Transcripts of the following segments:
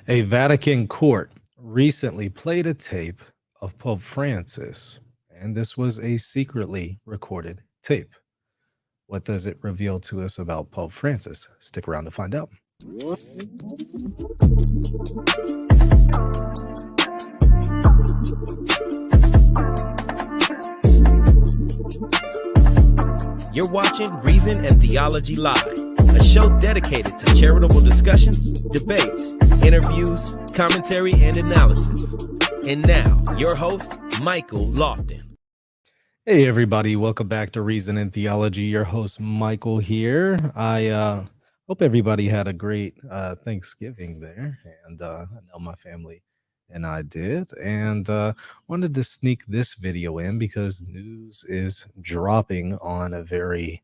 A Vatican court recently played a tape of Pope Francis, and this was a secretly recorded tape. What does it reveal to us about Pope Francis? Stick around to find out. You're watching Reason and Theology Live, a show dedicated to charitable discussions, debates, interviews, commentary, and analysis. And now, your host, Michael Lofton. Hey, everybody. Welcome back to Reason and Theology. Your host, Michael, here. I hope everybody had a great Thanksgiving there. And I know my family and I did. And wanted to sneak this video in because news is dropping on a very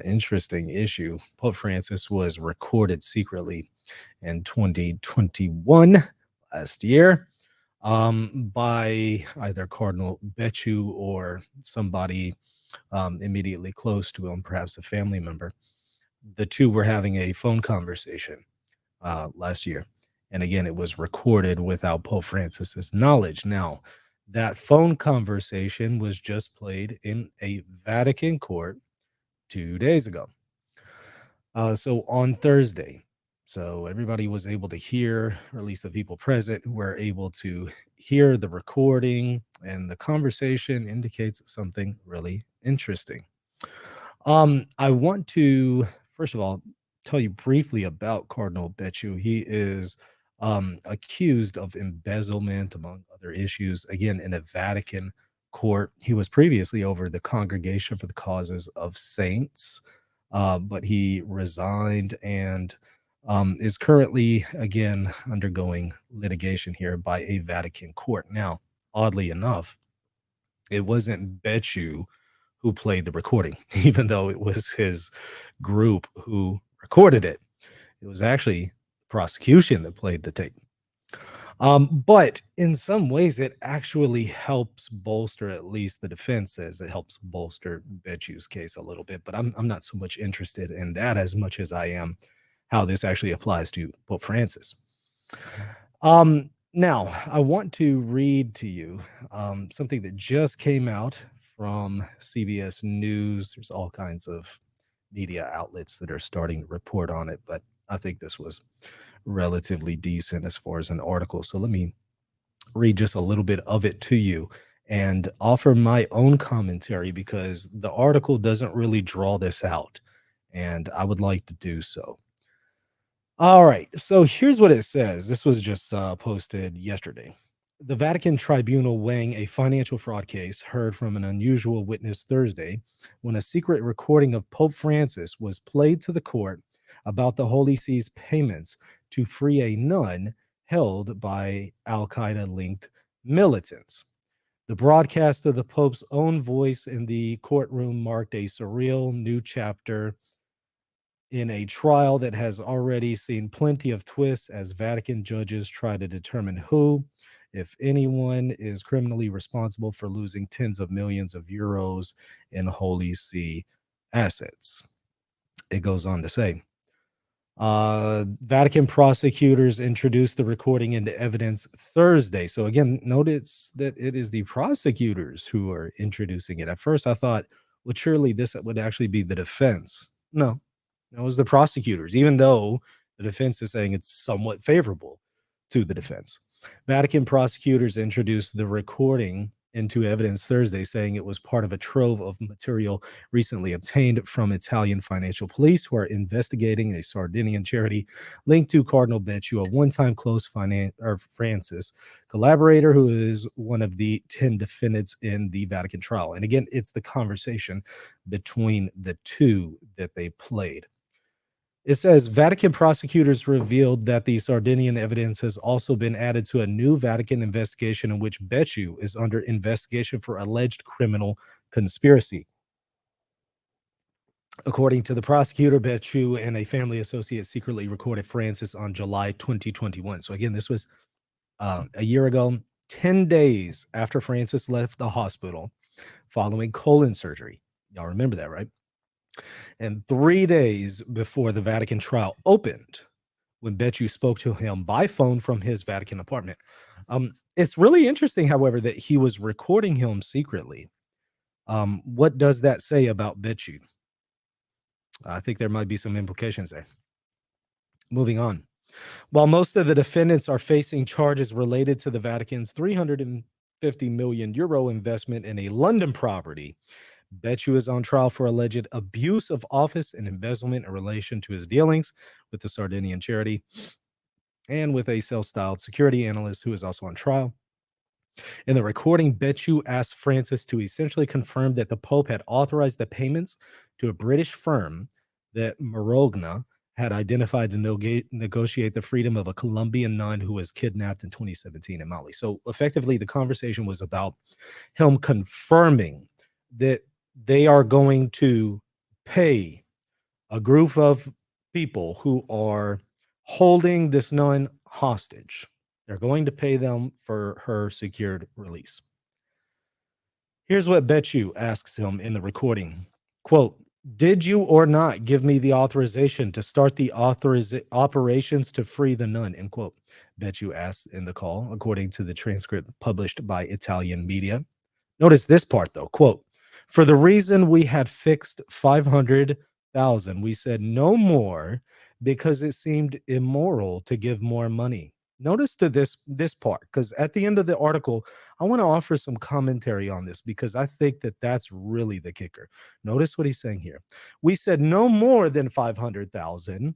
interesting issue. Pope Francis was recorded secretly in 2021, last year, by either Cardinal Becciu or somebody immediately close to him, perhaps a family member. The two were having a phone conversation last year. And again, it was recorded without Pope Francis's knowledge. Now, that phone conversation was just played in a Vatican court 2 days ago. So on Thursday, so everybody was able to hear, or at least the people present were able to hear the recording, and the conversation indicates something really interesting. I want to, first of all, tell you briefly about Cardinal Becciu. He is accused of embezzlement, among other issues, again, in a Vatican court. He was previously over the Congregation for the Causes of Saints, but he resigned and is currently, again, undergoing litigation here by a Vatican court. Now, oddly enough, it wasn't Becciu who played the recording, even though it was his group who recorded it. It was actually the prosecution that played the tape. But in some ways, it actually helps bolster, at least the defense says it helps bolster Becciu's case a little bit. But I'm not so much interested in that as much as I am how this actually applies to Pope Francis. Now, I want to read to you something that just came out from CBS News. There's all kinds of media outlets that are starting to report on it, but I think this was relatively decent as far as an article. So let me read just a little bit of it to you and offer my own commentary because the article doesn't really draw this out, and I would like to do so. All right, so here's what it says. This was just posted yesterday. The Vatican tribunal weighing a financial fraud case heard from an unusual witness Thursday when a secret recording of Pope Francis was played to the court about the Holy See's payments to free a nun held by Al Qaeda linked militants. The broadcast of the Pope's own voice in the courtroom marked a surreal new chapter in a trial that has already seen plenty of twists as Vatican judges try to determine who, if anyone, is criminally responsible for losing tens of millions of euros in Holy See assets. It goes on to say, Vatican prosecutors introduced the recording into evidence Thursday. So again, notice that it is the prosecutors who are introducing it. At first, I thought, well, surely this would actually be the defense. No, it was the prosecutors, even though the defense is saying it's somewhat favorable to the defense. Vatican prosecutors introduced the recording into evidence Thursday, saying it was part of a trove of material recently obtained from Italian financial police who are investigating a Sardinian charity linked to Cardinal Becciu, a one-time close Francis collaborator who is one of the 10 defendants in the Vatican trial. And again, it's the conversation between the two that they played. It says Vatican prosecutors revealed that the Sardinian evidence has also been added to a new Vatican investigation in which Becciu is under investigation for alleged criminal conspiracy. According to the prosecutor, Becciu and a family associate secretly recorded Francis on July 2021. So again, this was a year ago, 10 days after Francis left the hospital following colon surgery. Y'all remember that, right? And 3 days before the Vatican trial opened, when Becciu spoke to him by phone from his Vatican apartment. It's really interesting, however, that he was recording him secretly. What does that say about Becciu? I think there might be some implications there. Moving on. While most of the defendants are facing charges related to the Vatican's 350 million euro investment in a London property, Becciu is on trial for alleged abuse of office and embezzlement in relation to his dealings with the Sardinian charity and with a self-styled security analyst who is also on trial. In the recording, Becciu asked Francis to essentially confirm that the Pope had authorized the payments to a British firm that Marogna had identified to negotiate the freedom of a Colombian nun who was kidnapped in 2017 in Mali. So effectively, the conversation was about him confirming that they are going to pay a group of people who are holding this nun hostage. They're going to pay them for her secured release. Here's what Becciu asks him in the recording. Quote, did you or not give me the authorization to start the operations to free the nun? End quote. Becciu asks in the call, according to the transcript published by Italian media. Notice this part, though. Quote, for the reason we had fixed 500,000, we said no more because it seemed immoral to give more money. Notice to this part, because at the end of the article, I want to offer some commentary on this because I think that that's really the kicker. Notice what he's saying here. We said no more than 500,000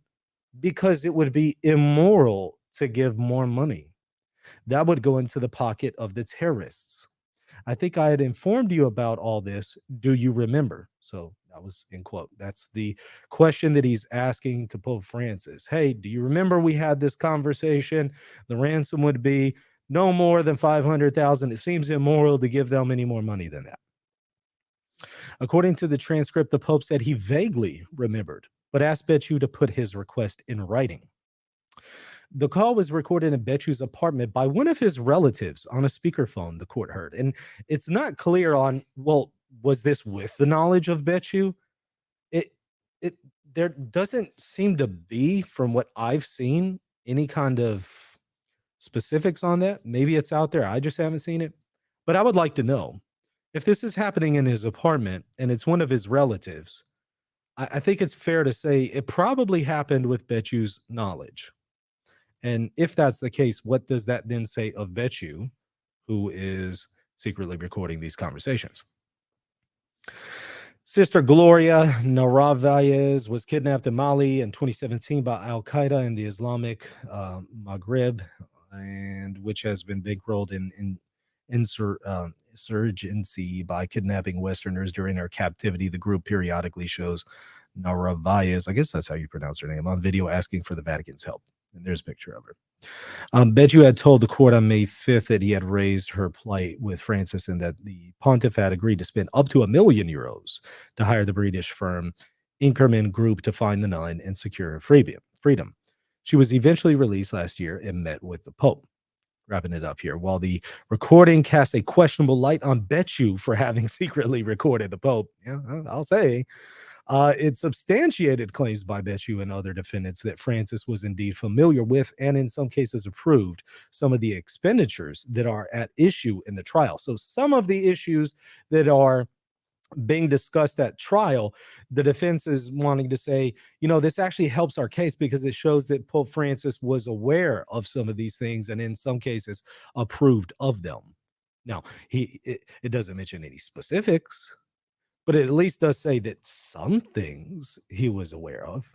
because it would be immoral to give more money. That would go into the pocket of the terrorists. I think I had informed you about all this. Do you remember? So that was in quote. That's the question that he's asking to Pope Francis. Hey, do you remember we had this conversation? The ransom would be no more than 500,000. It seems immoral to give them any more money than that. According to the transcript, the Pope said he vaguely remembered, but asked Becciu to put his request in writing. The call was recorded in Becciu's apartment by one of his relatives on a speakerphone, the court heard. And it's not clear on, well, was this with the knowledge of Becciu? It it there doesn't seem to be, from what I've seen, any kind of specifics on that. Maybe it's out there. I just haven't seen it. But I would like to know if this is happening in his apartment and it's one of his relatives. I think it's fair to say it probably happened with Becciu's knowledge. And if that's the case, what does that then say of Becciu, who is secretly recording these conversations? Sister Gloria Narvaez was kidnapped in Mali in 2017 by Al Qaeda in the Islamic Maghreb, and which has been bankrolled in insurgency by kidnapping Westerners during her captivity. The group periodically shows Narvaez, I guess that's how you pronounce her name, on video asking for the Vatican's help. And there's a picture of her. Becciu had told the court on May 5th that he had raised her plight with Francis and that the pontiff had agreed to spend up to €1 million to hire the British firm Inkerman Group to find the nun and secure her freedom. She was eventually released last year and met with the Pope. Wrapping it up here. While the recording casts a questionable light on Becciu for having secretly recorded the Pope, yeah, I'll say, it substantiated claims by Becciu and other defendants that Francis was indeed familiar with and in some cases approved some of the expenditures that are at issue in the trial. So some of the issues that are being discussed at trial, the defense is wanting to say, this actually helps our case because it shows that Pope Francis was aware of some of these things and in some cases approved of them. Now, it doesn't mention any specifics, but it at least does say that some things he was aware of.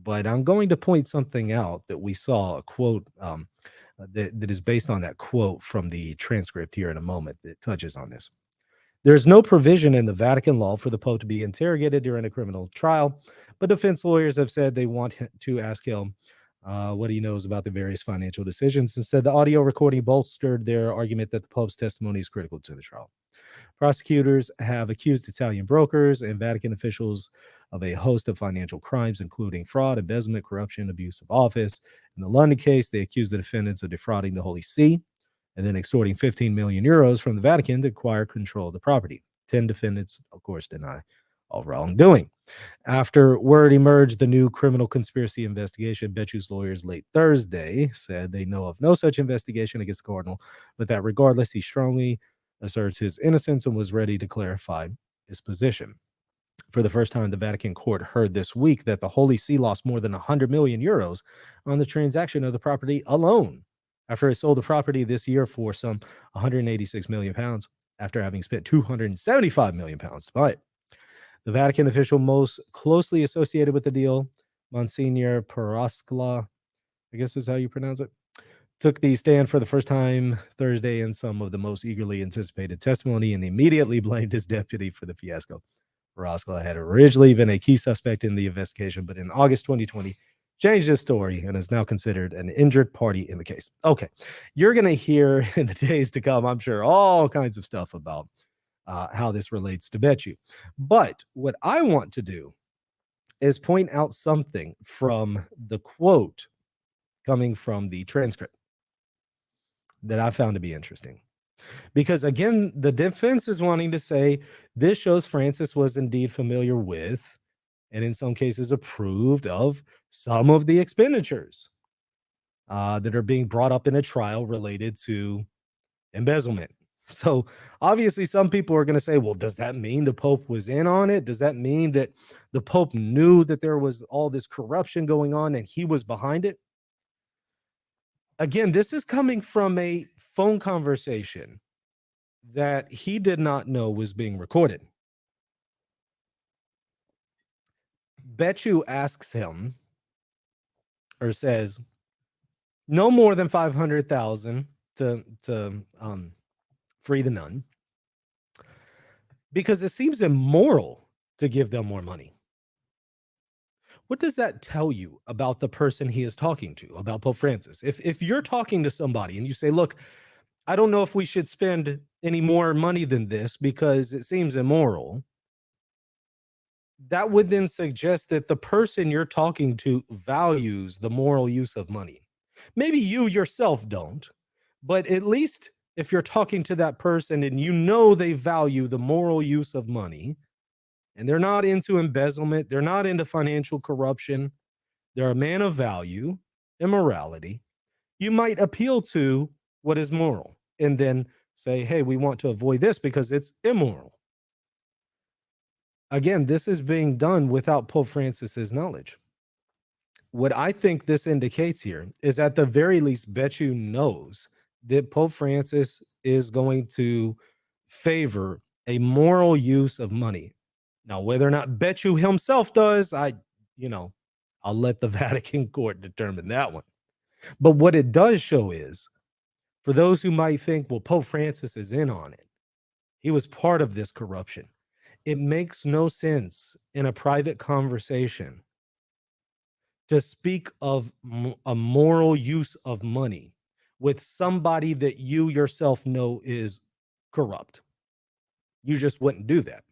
But I'm going to point something out that we saw, a quote that is based on that quote from the transcript here in a moment that touches on this. There's no provision in the Vatican law for the Pope to be interrogated during a criminal trial, but defense lawyers have said they want to ask him what he knows about the various financial decisions. Instead, the audio recording bolstered their argument that the Pope's testimony is critical to the trial. Prosecutors have accused Italian brokers and Vatican officials of a host of financial crimes, including fraud, embezzlement, corruption, abuse of office. In the London case, they accused the defendants of defrauding the Holy See and then extorting 15 million euros from the Vatican to acquire control of the property. 10 defendants, of course, deny all wrongdoing. After word emerged, the new criminal conspiracy investigation, Becciu's lawyers late Thursday said they know of no such investigation against the Cardinal, but that regardless, he strongly asserts his innocence and was ready to clarify his position. For the first time, the Vatican court heard this week that the Holy See lost more than 100 million euros on the transaction of the property alone after it sold the property this year for some 186 million pounds after having spent 275 million pounds to buy it. The Vatican official most closely associated with the deal, Monsignor Parascala, I guess is how you pronounce it, took the stand for the first time Thursday in some of the most eagerly anticipated testimony and immediately blamed his deputy for the fiasco. Parascala had originally been a key suspect in the investigation, but in August 2020, changed his story and is now considered an injured party in the case. Okay, you're going to hear in the days to come, I'm sure, all kinds of stuff about how this relates to Becciu. But what I want to do is point out something from the quote coming from the transcript that I found to be interesting. Because again, the defense is wanting to say this shows Francis was indeed familiar with, and in some cases approved of, some of the expenditures that are being brought up in a trial related to embezzlement. So obviously, some people are going to say, well, does that mean the Pope was in on it? Does that mean that the Pope knew that there was all this corruption going on and he was behind it? Again, this is coming from a phone conversation that he did not know was being recorded. Becciu asks him or says, no more than 500,000 to free the nun, because it seems immoral to give them more money. What does that tell you about the person he is talking to, about Pope Francis? If you're talking to somebody and you say, look, I don't know if we should spend any more money than this because it seems immoral, that would then suggest that the person you're talking to values the moral use of money. Maybe you yourself don't, but at least if you're talking to that person and you know they value the moral use of money and they're not into embezzlement, they're not into financial corruption, they're a man of value and morality, you might appeal to what is moral and then say, hey, we want to avoid this because it's immoral. Again, this is being done without Pope Francis's knowledge. What I think this indicates here is at the very least, Becciu knows that Pope Francis is going to favor a moral use of money. Now, whether or not Becciu himself does, I'll let the Vatican court determine that one. But what it does show is, for those who might think, well, Pope Francis is in on it, he was part of this corruption. It makes no sense in a private conversation to speak of a moral use of money with somebody that you yourself know is corrupt. You just wouldn't do that.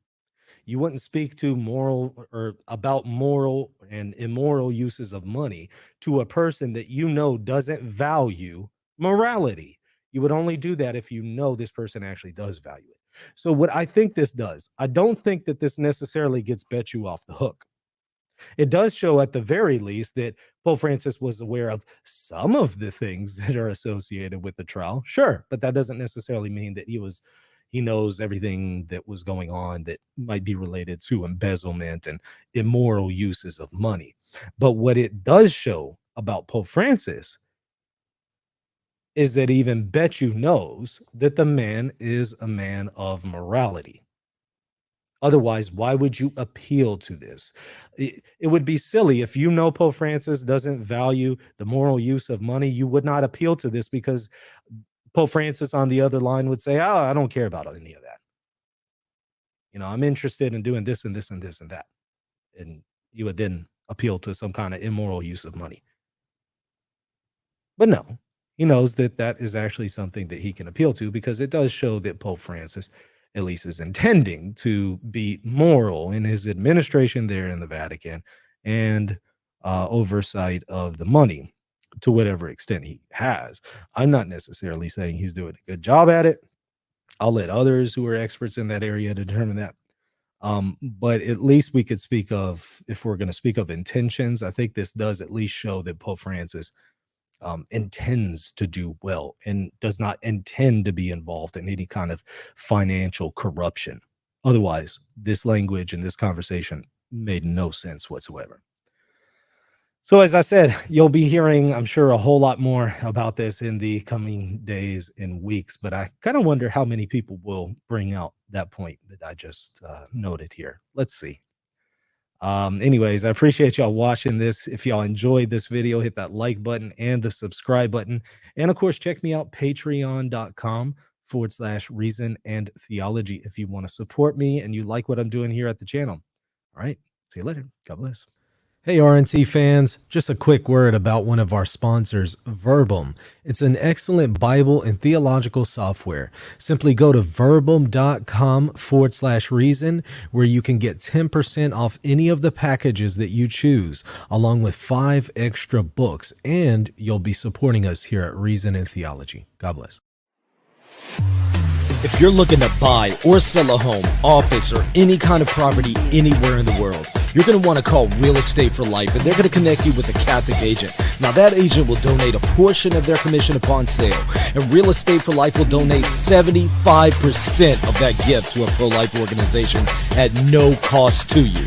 You wouldn't speak to moral or about moral and immoral uses of money to a person that you know doesn't value morality. You would only do that if you know this person actually does value it. So what I think this does, I don't think that this necessarily gets Becciu off the hook. It does show at the very least that Pope Francis was aware of some of the things that are associated with the trial. Sure, but that doesn't necessarily mean that he knows everything that was going on that might be related to embezzlement and immoral uses of money. But what it does show about Pope Francis is that even Becciu knows that the man is a man of morality. Otherwise, why would you appeal to this? It would be silly if you know Pope Francis doesn't value the moral use of money. You would not appeal to this because Pope Francis on the other line would say, oh, I don't care about any of that. I'm interested in doing this and this and this and that. And you would then appeal to some kind of immoral use of money. But no, he knows that that is actually something that he can appeal to because it does show that Pope Francis at least is intending to be moral in his administration there in the Vatican and oversight of the money to whatever extent he has. I'm not necessarily saying he's doing a good job at it. I'll let others who are experts in that area determine that. But at least we could speak of, if we're going to speak of intentions, I think this does at least show that Pope Francis intends to do well and does not intend to be involved in any kind of financial corruption. Otherwise, this language and this conversation made no sense whatsoever. So, as I said, you'll be hearing, I'm sure, a whole lot more about this in the coming days and weeks, but I kind of wonder how many people will bring out that point that I just noted here. Let's see. Anyways, I appreciate y'all watching this. If y'all enjoyed this video, hit that like button and the subscribe button. And of course, check me out, patreon.com/reason and theology if you want to support me and you like what I'm doing here at the channel. All right. See you later. God bless. Hey, RNC fans, just a quick word about one of our sponsors, Verbum. It's an excellent Bible and theological software. Simply go to verbum.com/reason, where you can get 10% off any of the packages that you choose, along with 5 extra books, and you'll be supporting us here at Reason and Theology. God bless. If you're looking to buy or sell a home, office, or any kind of property anywhere in the world, you're going to want to call Real Estate for Life, and they're going to connect you with a Catholic agent. Now, that agent will donate a portion of their commission upon sale, and Real Estate for Life will donate 75% of that gift to a pro-life organization at no cost to you.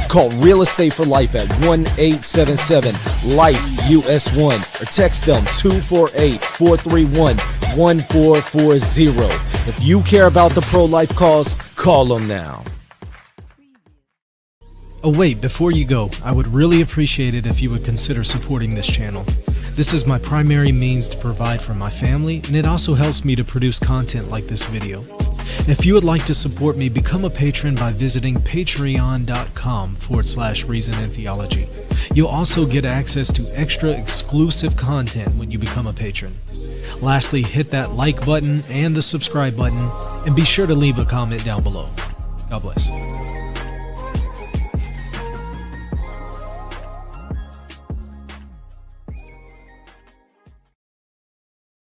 Call Real Estate for Life at 1-877-LIFE-US1 or text them 248-431-1440. If you care about the pro-life cause, call them now. Oh wait, before you go, I would really appreciate it if you would consider supporting this channel. This is my primary means to provide for my family, and it also helps me to produce content like this video. If you would like to support me, become a patron by visiting patreon.com/reason and theology. You'll also get access to extra exclusive content when you become a patron. Lastly, hit that like button and the subscribe button, and be sure to leave a comment down below. God bless.